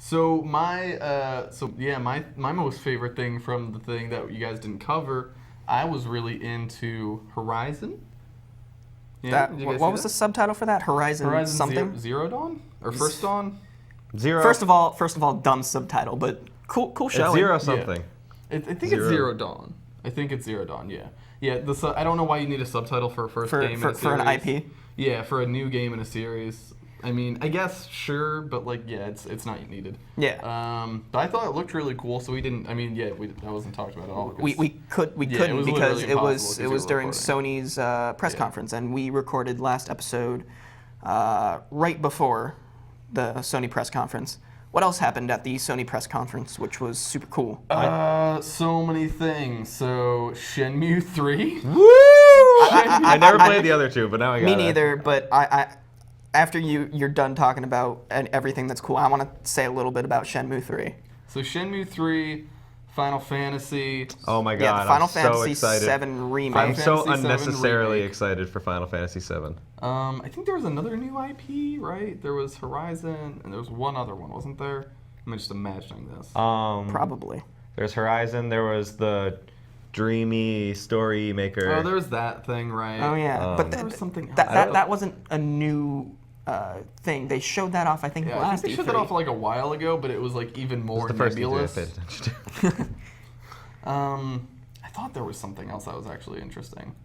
So my most favorite thing from the thing that you guys didn't cover, I was really into Horizon. Yeah, what was the subtitle for that? Horizon something? Zero Dawn or First Dawn? Zero. First of all, dumb subtitle, but cool show. It's Zero something. Yeah. I think it's Zero Dawn. I think it's Zero Dawn. Yeah. Yeah. I don't know why you need a subtitle for a first game in a series. For an IP. Yeah, for a new game in a series. I mean, I guess sure, but like, yeah, it's not needed. Yeah. But I thought it looked really cool, so we didn't. I mean, yeah, that wasn't talked about at all. We couldn't because it was during Sony's press conference, and we recorded last episode right before the Sony press conference. What else happened at the Sony press conference, which was super cool? So many things. So Shenmue 3. Woo! I never played the other two, but now I got it. Me neither, but I after you're done talking about everything that's cool, I want to say a little bit about Shenmue 3. So Shenmue 3, Final Fantasy. Oh my god, yeah, the Final Fantasy so excited. VII remake. I'm so Fantasy VII unnecessarily remake. excited for Final Fantasy VII. I think there was another new IP, right? There was Horizon, and there was one other one, wasn't there? I'm just imagining this. Probably. There's Horizon. There was the dreamy story maker. Oh, there was that thing, right? Oh yeah, but there was something else. that wasn't a new thing. They showed that off, I think, Yeah, last I think they showed that off like a while ago, but it was like even more the first nebulous. E3 I paid attention to. I thought there was something else that was actually interesting.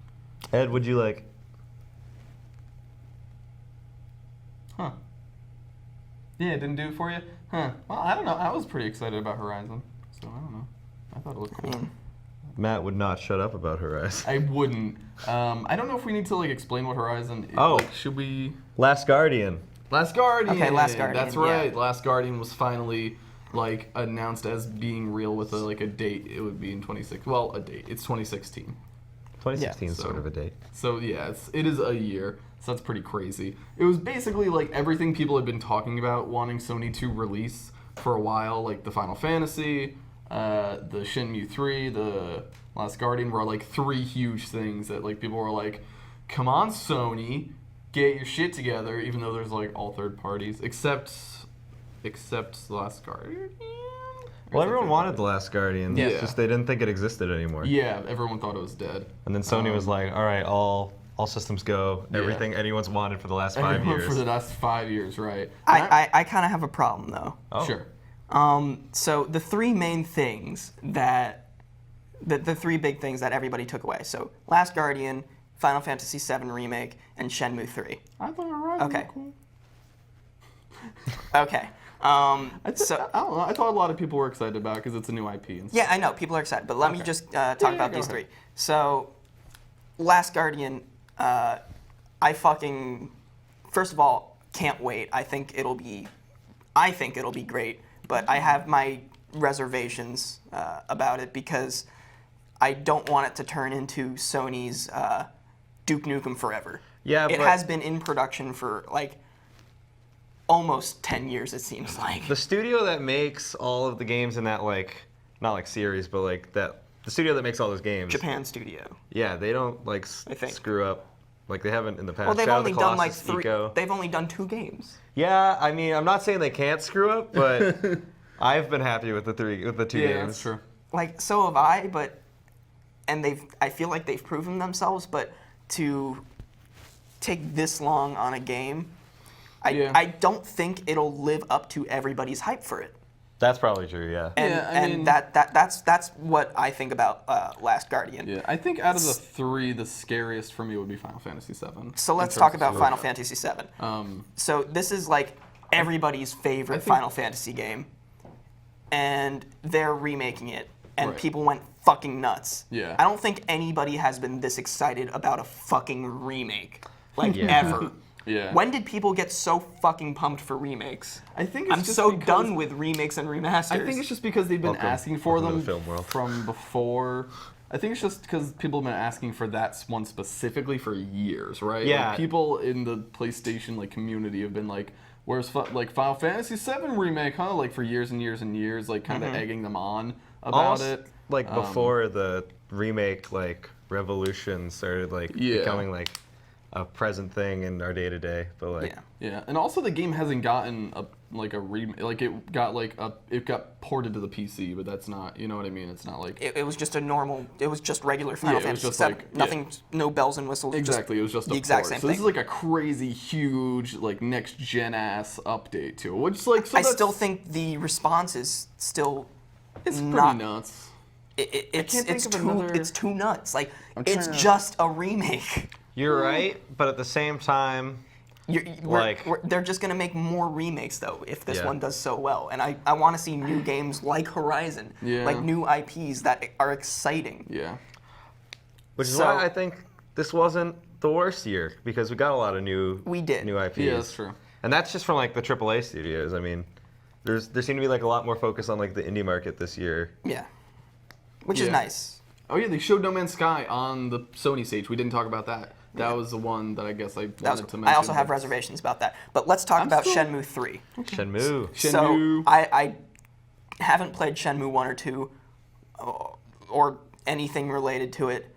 Ed, would you like? Huh. Yeah, it didn't do it for you? Huh. Well, I don't know. I was pretty excited about Horizon, so I don't know. I thought it looked cool. Matt would not shut up about Horizon. I wouldn't. I don't know if we need to like explain what Horizon is. Oh. Like, should we? Last Guardian. Last Guardian. Okay, Last Guardian, That's right. yeah. Last Guardian was finally like announced as being real with a date. It would be in 2016. Well, a date. It's 2016. 2016 is Yeah, sort of a date. So yeah, it is a year. So that's pretty crazy. It was basically like everything people had been talking about wanting Sony to release for a while, like the Final Fantasy, the Shenmue 3, the Last Guardian, were like three huge things that like people were like, "Come on, Sony, get your shit together." Even though there's like all third parties, except the Last Guardian. Well, everyone wanted The Last Guardian. Yeah. It's just they didn't think it existed anymore. Yeah, everyone thought it was dead. And then Sony was like, all right, all systems go. Yeah. Everything anyone's wanted for the last 5 years. For the last 5 years, right? I kind of have a problem, though. Oh. Sure. So the three main things the three big things that everybody took away. So Last Guardian, Final Fantasy VII Remake, and Shenmue 3. I thought Horizon Okay. was cool. Okay. I don't know. I thought a lot of people were excited about it because it's a new IP and stuff. Yeah, I know. People are excited. But let me just talk about go these ahead. three. So, Last Guardian, first of all, can't wait. I think it'll be great. But I have my reservations about it because I don't want it to turn into Sony's Duke Nukem Forever. Yeah, it but has been in production for like almost 10 years, it seems like. the studio that makes all of the games in that not like series, but like the studio that makes all those games. Japan studio. Yeah, they don't like I think. screw up like they haven't in the past. Well, they've Shadow only of the done like Colossus, three. Eco. They've only done 2 games. Yeah, I mean, I'm not saying they can't screw up, but I've been happy with the 2 Yeah, games. that's true. Like, so have I, I feel like they've proven themselves, but to take this long on a game, I don't think it'll live up to everybody's hype for it. That's probably true. Yeah. And that's what I think about Last Guardian. Yeah, I think out of the 3, the scariest for me would be Final Fantasy VII. So let's talk about Final Fantasy VII. So this is like everybody's favorite Final Fantasy game, and they're remaking it, and Right. people went fucking nuts. Yeah. I don't think anybody has been this excited about a fucking remake, like Yeah. ever. Yeah. When did people get so fucking pumped for remakes? I think it's I'm just so because- done with remakes and remasters. I think it's just because they've been Welcome- asking for welcome them to the film world. from before. I think it's just because people have been asking for that one specifically for years, right? Yeah. Like, people in the PlayStation community have been like, "Where's Final Fantasy VII remake?" Huh? Like for years and years and years, like kind of egging them on about Almost it. like before the remake revolution started Yeah. becoming a present thing in our day to day. But like, Yeah, and also the game hasn't gotten it got ported to the PC, but that's not, you know what I mean? It's not like it was just it was just regular Final it was Fantasy just VII. like- Nothing, no bells and whistles. exactly. It was just the a exact port. same So thing. this is like a crazy huge like next gen ass update to it, which like so I still think the response is still it's pretty not nuts. It's too nuts. Like it's trying to- just a remake. you're right, but at the same time, They're just gonna make more remakes though if this Yeah. one does so well, and I want to see new games like Horizon, Yeah. like new IPs that are exciting. Yeah. which is So- why I think this wasn't the worst year because we got a lot of new new IPs. Yeah, that's true. And that's just from like the AAA studios. I mean, there seemed to be like a lot more focus on like the indie market this year. Yeah, which is Yeah. nice. Oh yeah, they showed No Man's Sky on the Sony stage. We didn't talk about that. That was the one that I guess I wanted to mention. I also have reservations about that, but let's talk about still- Shenmue 3. Shenmue. Shenmue. So I haven't played Shenmue 1 or 2 or anything related to it,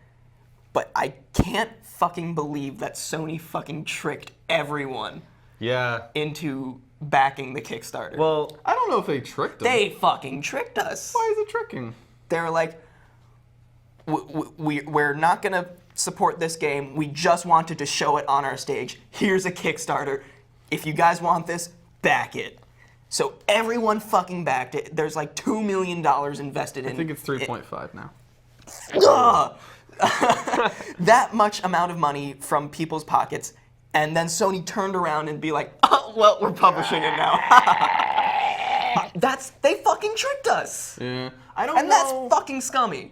but I can't fucking believe that Sony fucking tricked everyone Yeah. into backing the Kickstarter. Well, I don't know if they tricked them. They fucking tricked us. Why is it tricking? They're like, we're not going to support this game. We just wanted to show it on our stage. Here's a Kickstarter. If you guys want this, back it. So everyone fucking backed it. There's like $2 million invested in it. I think it's 3.5 now. Ugh! That much amount of money from people's pockets, and then Sony turned around and be like, oh, well, we're publishing it now. They fucking tricked us. Yeah. I don't And know. that's fucking scummy.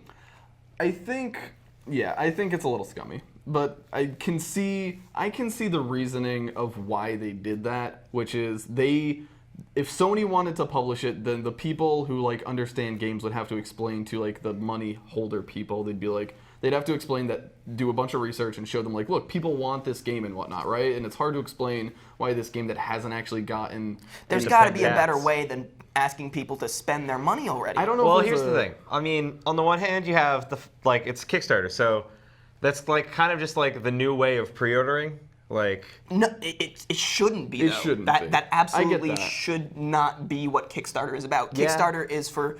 I think it's a little scummy, but I can see the reasoning of why they did that, which is if Sony wanted to publish it, then the people who like understand games would have to explain to like the money holder people. They'd have to explain that, do a bunch of research and show them like, look, people want this game and whatnot, right? And it's hard to explain why this game that hasn't actually gotten. There's got to be a Independent better acts. way than asking people to spend their money already. I don't know. well, if here's there's the thing. I mean, on the one hand, you have it's Kickstarter, so that's like kind of just like the new way of pre-ordering. Like, No, it shouldn't be. It though. shouldn't that be. That I get absolutely that. should not be what Kickstarter is about. Yeah. Kickstarter is for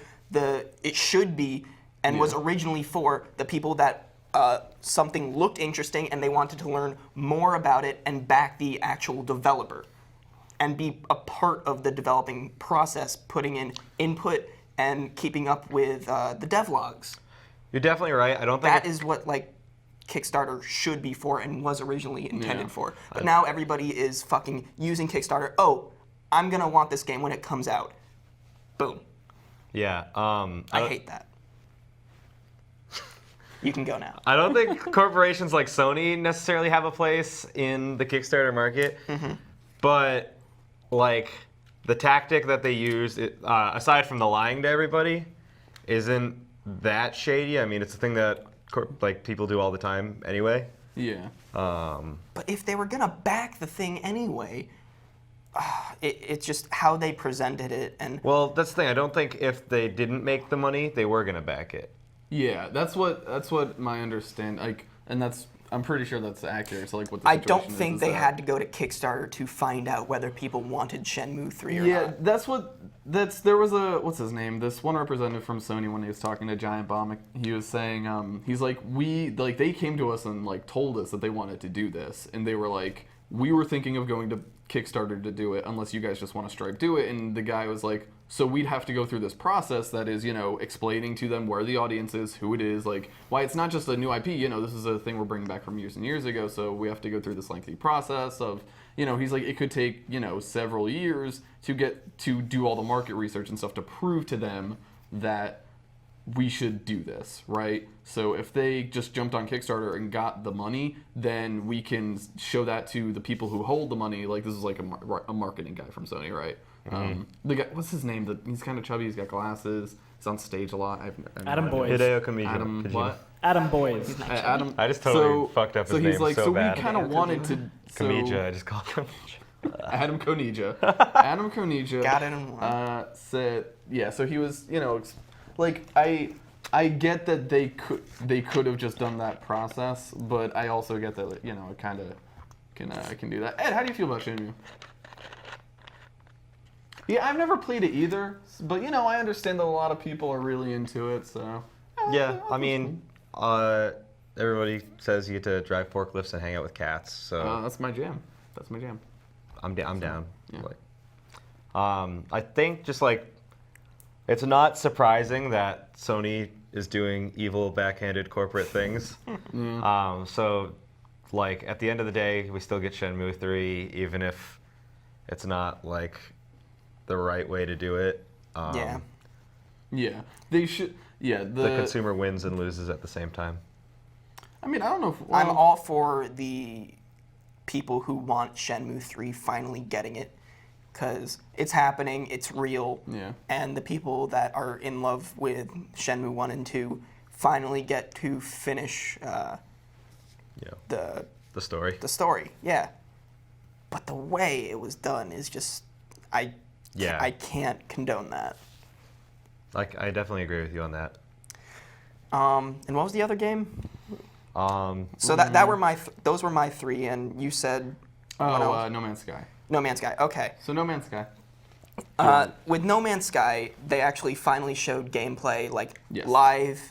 it should be and was originally for the people that something looked interesting and they wanted to learn more about it and back the actual developer and be a part of the developing process, putting in input and keeping up with the devlogs. you're definitely right. I don't think That is what like Kickstarter should be for and was originally intended Yeah. for. But now everybody is fucking using Kickstarter. Oh, I'm gonna want this game when it comes out. Boom. Yeah. I hate that. You can go now. I don't think corporations like Sony necessarily have a place in the Kickstarter market, but like the tactic that they use, aside from the lying to everybody, isn't that shady. I mean, it's a thing that people do all the time anyway. Yeah. But if they were gonna back the thing anyway, it's just how they presented it and Well, that's the thing. I don't think if they didn't make the money, they were gonna back it. Yeah, that's what my understand and I'm pretty sure that's accurate. So like what the I situation don't is think is they that- had to go to Kickstarter to find out whether people wanted Shenmue 3 or Yeah, not. there was a what's his name? This one representative from Sony when he was talking to Giant Bomb, he was saying he's like they came to us and like told us that they wanted to do this, and they were like, we were thinking of going to Kickstarter to do it unless you guys just want to straight do it. And the guy was like, so we'd have to go through this process that is, explaining to them where the audience is, who it is, like why it's not just a new IP. This is a thing we're bringing back from years and years ago. So we have to go through this lengthy process of, he's like, it could take, several years to get to do all the market research and stuff to prove to them that we should do this, right? So if they just jumped on Kickstarter and got the money, then we can show that to the people who hold the money. Like, this is like a marketing guy from Sony, right? The guy, what's his name? He's kind of chubby. He's got glasses. He's on stage a lot. Adam Boyd. Hideo Kojima. Adam what? Adam Boys. Adam. I just totally fucked up his name he's like, so bad. we kind of wanted to. Kamija, I just called him. Adam Konija. Adam Konija. Got it in one. Said, yeah. So he was, like I get that they could have just done that process, but I also get that it kind of can do that. Ed, how do you feel about Shenmue? Yeah, I've never played it either, but you know, I understand that a lot of people are really into it, so. Yeah, I mean, everybody says you get to drive forklifts and hang out with cats, so That's my jam. That's my jam. I'm down. Yeah. Like, I think just like it's not surprising that Sony is doing evil, backhanded corporate things. So, like at the end of the day, we still get Shenmue 3, even if it's not like the right way to do it. Yeah. Yeah, they should. Yeah, The consumer wins and loses at the same time. I mean, I don't know. If, I'm all for the people who want Shenmue 3 finally getting it, because it's happening, it's real, Yeah. and the people that are in love with Shenmue 1 and 2 finally get to finish the story. the story. Yeah. But the way it was done is just, I can't condone that. Like, I definitely agree with you on that. And what was the other game? So those were my three, and you said what else? No Man's Sky. No Man's Sky. Okay. So No Man's Sky. With No Man's Sky, they actually finally showed gameplay, like Yes. live.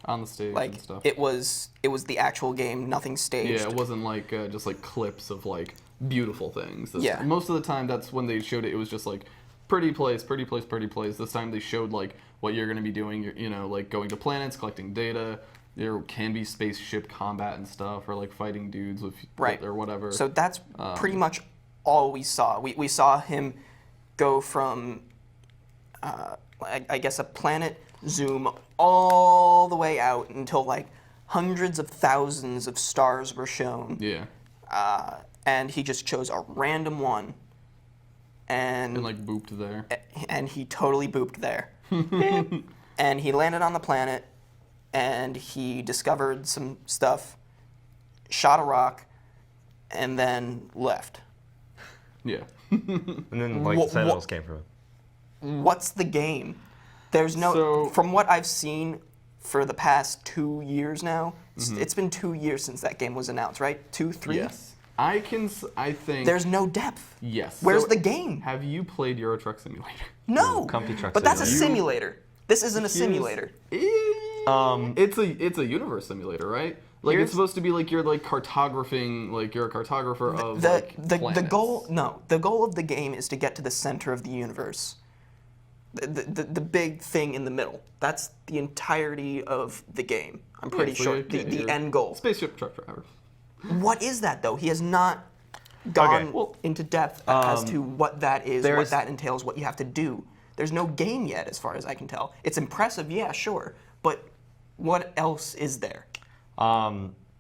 On the stage Like and stuff. it was the actual game, nothing staged. Yeah, it wasn't like just like clips of like beautiful things. Yeah. Most of the time, that's when they showed it. It was just like pretty place, pretty place, pretty place. This time they showed like what you're going to be doing. You know, like going to planets, collecting data. There can be spaceship combat and stuff, or like fighting dudes with Right. or whatever. So that's pretty much all we saw. We saw him go from, I guess, a planet, zoom all the way out until like hundreds of thousands of stars were shown. yeah, And he just chose a random one. and like booped there. And he totally booped there. And he landed on the planet, and he discovered some stuff, shot a rock, and then left. Yeah. And then like the Sentinels came from it. What's the game? There's no. So- From what I've seen for the past 2 years now, it's been 2 years since that game was announced, right? 2, 3? Yes. I think. There's no depth. Yes. Where's So, the game? Have you played Euro Truck Simulator? No. Comfy Truck But that's a Simulator. simulator. This isn't a simulator. It's a universe simulator, right? Like Here's- it's supposed to be like you're like cartographing, like you're a cartographer of The like the planets. the goal of the game is to get to the center of the universe. The big thing in the middle. That's the entirety of the game. I'm pretty so sure. you're- The you're end goal. Spaceship truck drivers. What is that though? He has not gone Okay. Well, into depth as to what that is, what there's- that entails, what you have to do. There's no game yet, as far as I can tell. It's impressive, yeah, sure, but what else is there?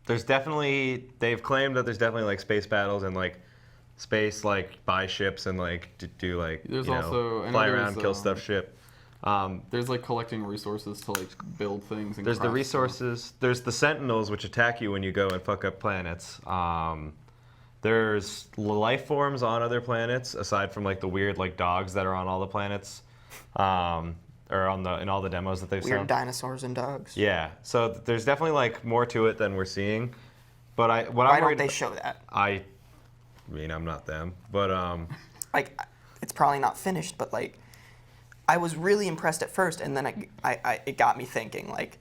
There's definitely, they've claimed that there's definitely like space battles and like space like buy ships and like do like There's you know, also- I know fly there's, around, kill stuff ship. There's like collecting resources to like build things. And There's the craft resources. There's the Sentinels, which attack you when you go and fuck up planets. There's life forms on other planets, aside from like the weird like dogs that are on all the planets, or in all the demos that they've Weird shown. dinosaurs and dogs. Yeah, so there's definitely like more to it than we're seeing. But Why I'm don't worried they show that? I mean, I'm not them, but Like, it's probably not finished, but like, I was really impressed at first, and then it got me thinking, like,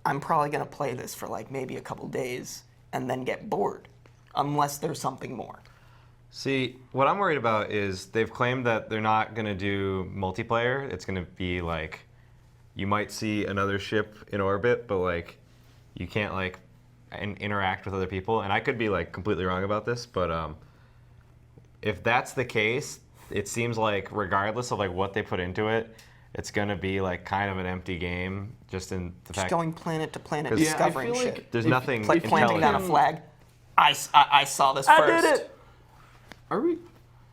I'm probably gonna play this for like maybe a couple days and then get bored, unless there's something more. see, what I'm worried about is they've claimed that they're not gonna do multiplayer. It's gonna be like you might see another ship in orbit, but like you can't like interact with other people. And I could be like completely wrong about this, but if that's the case, it seems like regardless of like what they put into it, it's gonna be like kind of an empty game. Just in the Just fact going planet to planet, 'Cause- Yeah, I discovering feel shit. like there's if- nothing Like planting down a intelligent. flag. I saw this first. Are we?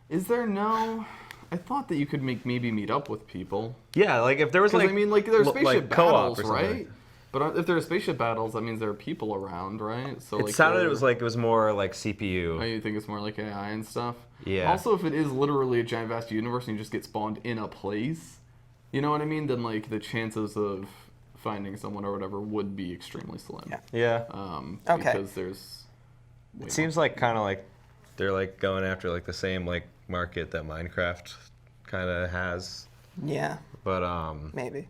Is there no? I thought that you could maybe meet up with people. Yeah, like if there was Because like I mean, like there's like spaceship co-op battles, or something. right? But if there are spaceship battles, that means there are people around, right? So It like sounded they're- it was like it was more like CPU. Oh, you think it's more like AI and stuff? Yeah. Also, if it is literally a giant vast universe and you just get spawned in a place, you know what I mean? Then like the chances of finding someone or whatever would be extremely slim. Yeah. Yeah. Okay. Because there's way It seems like kind of like they're like going after like the same like market that Minecraft kind of has, Yeah, but maybe.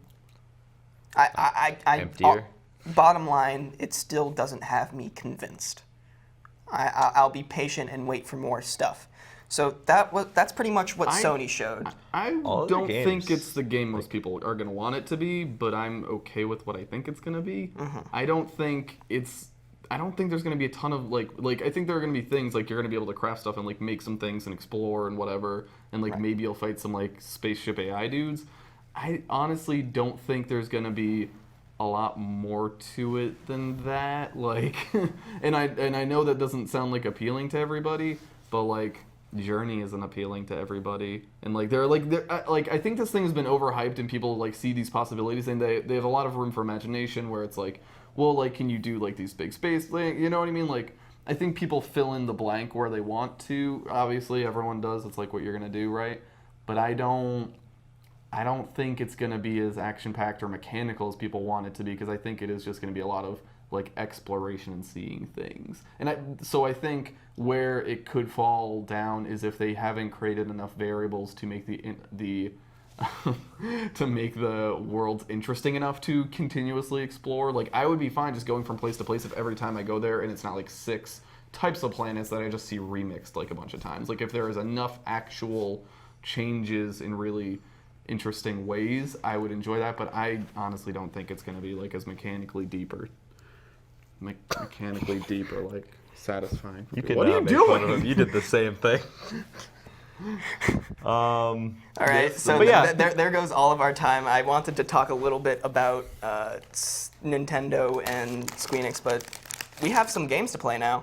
emptier. Bottom line, it still doesn't have me convinced. I'll be patient and wait for more stuff. So that's pretty much what Sony showed. I All of their don't think games, it's the game most people are going to want it to be, but I'm okay with what I think it's going to be. Mm-hmm. I don't think there's going to be a ton of like I think there are going to be things like you're going to be able to craft stuff and like make some things and explore and whatever, and like maybe you'll fight some like spaceship AI dudes. I honestly don't think there's going to be a lot more to it than that. Like, and I know that doesn't sound like appealing to everybody, but like Journey isn't appealing to everybody, and like I think this thing has been overhyped and people like see these possibilities and they have a lot of room for imagination where it's like, well, like, can you do like these big space things, you know what I mean? Like, I think people fill in the blank where they want to. Obviously everyone does, it's like what you're gonna do, right? But I don't think it's gonna be as action packed or mechanical as people want it to be, because I think it is just gonna be a lot of like exploration and seeing things. And so I think where it could fall down is if they haven't created enough variables to make the to make the worlds interesting enough to continuously explore. Like, I would be fine just going from place to place if every time I go there and it's not like 6 types of planets that I just see remixed like a bunch of times. Like, if there is enough actual changes in really interesting ways, I would enjoy that, but I honestly don't think it's going to be like as mechanically deep or like satisfying. What are you doing? You did the same thing. All right, yes, so but yeah. there goes all of our time. I wanted to talk a little bit about Nintendo and Squeenix, but we have some games to play now.